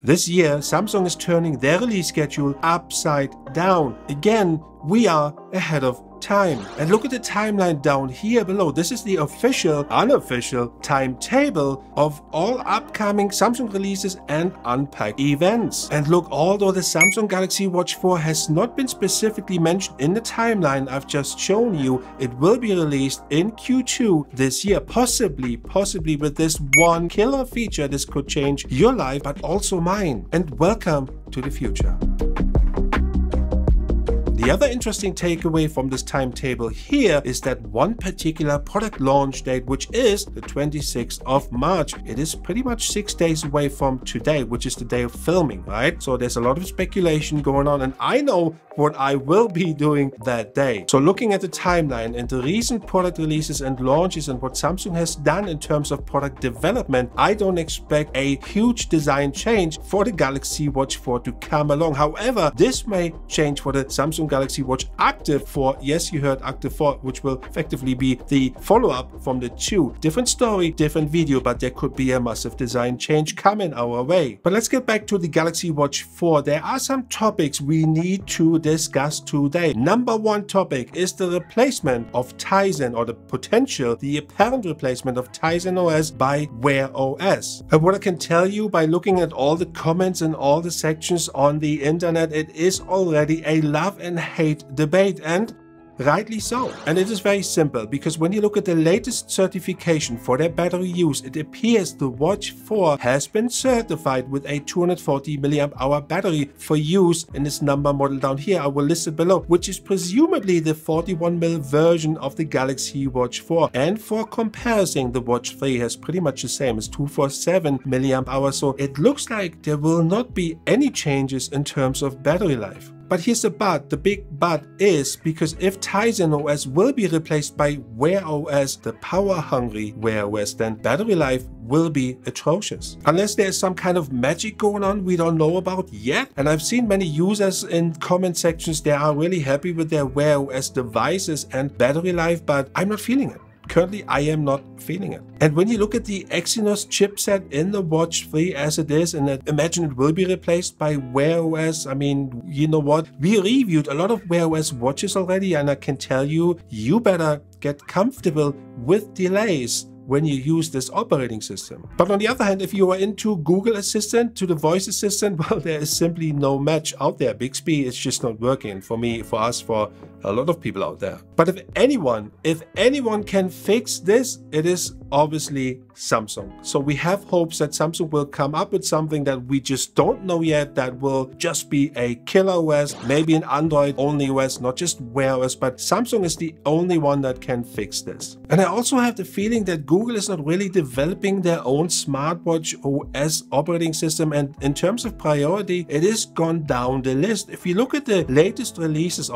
This year, Samsung is turning their release schedule upside down. Again, we are ahead of time. And look at the timeline down here below. This is the official, unofficial timetable of all upcoming Samsung releases and unpacked events. And look, although the Samsung Galaxy Watch 4 has not been specifically mentioned in the timeline I've just shown you, it will be released in Q2 this year, possibly with this one killer feature. This could change your life, but also mine. And welcome to the future. The other interesting takeaway from this timetable here is that one particular product launch date, which is the 26th of March. It is pretty much 6 days away from today, which is the day of filming, right? So there's a lot of speculation going on, and I know what I will be doing that day. So looking at the timeline and the recent product releases and launches and what Samsung has done in terms of product development, I don't expect a huge design change for the Galaxy Watch 4 to come along. However, this may change for the Samsung Galaxy Watch Active 4. Yes, you heard Active 4, which will effectively be the follow-up from the 2. Different story, different video, but there could be a massive design change coming our way. But let's get back to the Galaxy Watch 4. There are some topics we need to discuss today. Number one topic is the replacement of Tizen, or the apparent replacement of Tizen OS by Wear OS. And what I can tell you by looking at all the comments and all the sections on the internet, it is already a love and hate debate, and rightly so. And it is very simple, because when you look at the latest certification for their battery use, it appears the Watch 4 has been certified with a 240 mAh battery for use in this number model down here. I will list it below, which is presumably the 41mm version of the Galaxy Watch 4. And for comparison, the Watch 3 has pretty much the same as 247 mAh. So it looks like there will not be any changes in terms of battery life. But here's the but. The big but is because if Tizen OS will be replaced by Wear OS, the power-hungry Wear OS, then battery life will be atrocious. Unless there's some kind of magic going on we don't know about yet. And I've seen many users in comment sections, they are really happy with their Wear OS devices and battery life, but I'm not feeling it. Currently, I am not feeling it. And when you look at the Exynos chipset in the Watch 3 as it is, and imagine it will be replaced by Wear OS, I mean, you know what? We reviewed a lot of Wear OS watches already, and I can tell you, you better get comfortable with delays when you use this operating system. But on the other hand, if you are into Google Assistant, to the voice assistant, well, there is simply no match out there. Bixby is just not working for me, for us, for a lot of people out there. But if anyone can fix this, it is obviously Samsung. So we have hopes that Samsung will come up with something that we just don't know yet, that will just be a killer OS, maybe an Android only OS, not just Wear OS, but Samsung is the only one that can fix this. And I also have the feeling that Google is not really developing their own smartwatch OS operating system, and in terms of priority, it is gone down the list. If you look at the latest releases,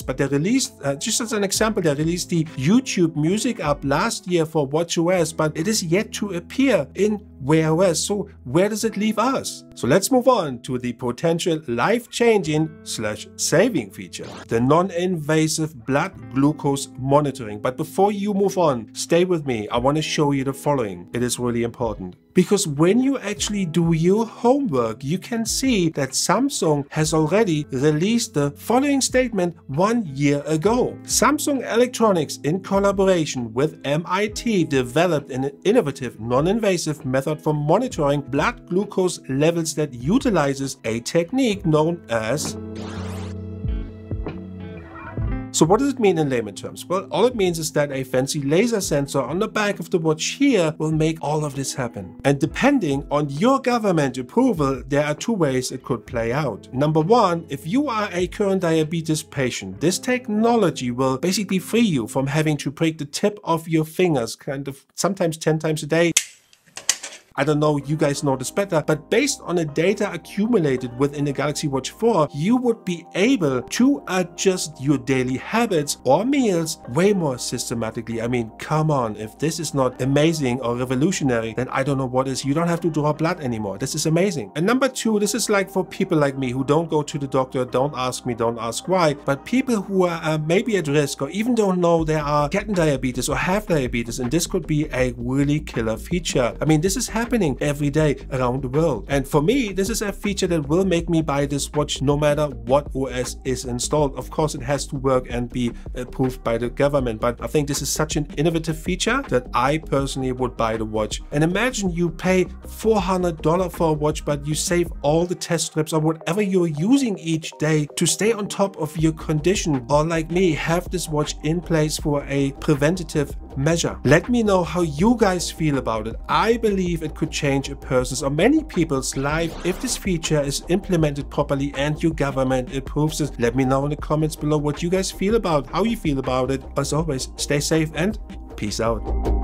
but they released, just as an example, they released the YouTube music app last year for watchOS, but it is yet to appear in Wear OS. So where does it leave us? So let's move on to the potential life-changing / saving feature, the non-invasive blood glucose monitoring. But before you move on, stay with me. I want to show you the following. It is really important. Because when you actually do your homework, you can see that Samsung has already released the following statement 1 year ago. Samsung Electronics, in collaboration with MIT, developed an innovative non-invasive method for monitoring blood glucose levels that utilizes a technique known as... So what does it mean in layman terms? Well, all it means is that a fancy laser sensor on the back of the watch here will make all of this happen. And depending on your government approval, there are two ways it could play out. Number one, if you are a current diabetes patient, this technology will basically free you from having to prick the tip of your fingers, kind of sometimes 10 times a day. I don't know, you guys know this better, but based on the data accumulated within the Galaxy Watch 4, you would be able to adjust your daily habits or meals way more systematically. I mean, come on, if this is not amazing or revolutionary, then I don't know what is. You don't have to draw blood anymore. This is amazing. And number two, this is like for people like me who don't go to the doctor, don't ask me, don't ask why, but people who are maybe at risk or even don't know they are getting diabetes or have diabetes, and this could be a really killer feature. I mean, this is happening happening every day around the world. And for me, this is a feature that will make me buy this watch no matter what OS is installed. Of course, it has to work and be approved by the government, but I think this is such an innovative feature that I personally would buy the watch. And imagine you pay $400 for a watch, but you save all the test strips or whatever you're using each day to stay on top of your condition, or like me, have this watch in place for a preventative measure. Let me know how you guys feel about it. I believe it could change a person's or many people's life if this feature is implemented properly and your government approves it. Let me know in the comments below what you guys feel about, how you feel about it. As always, stay safe and peace out.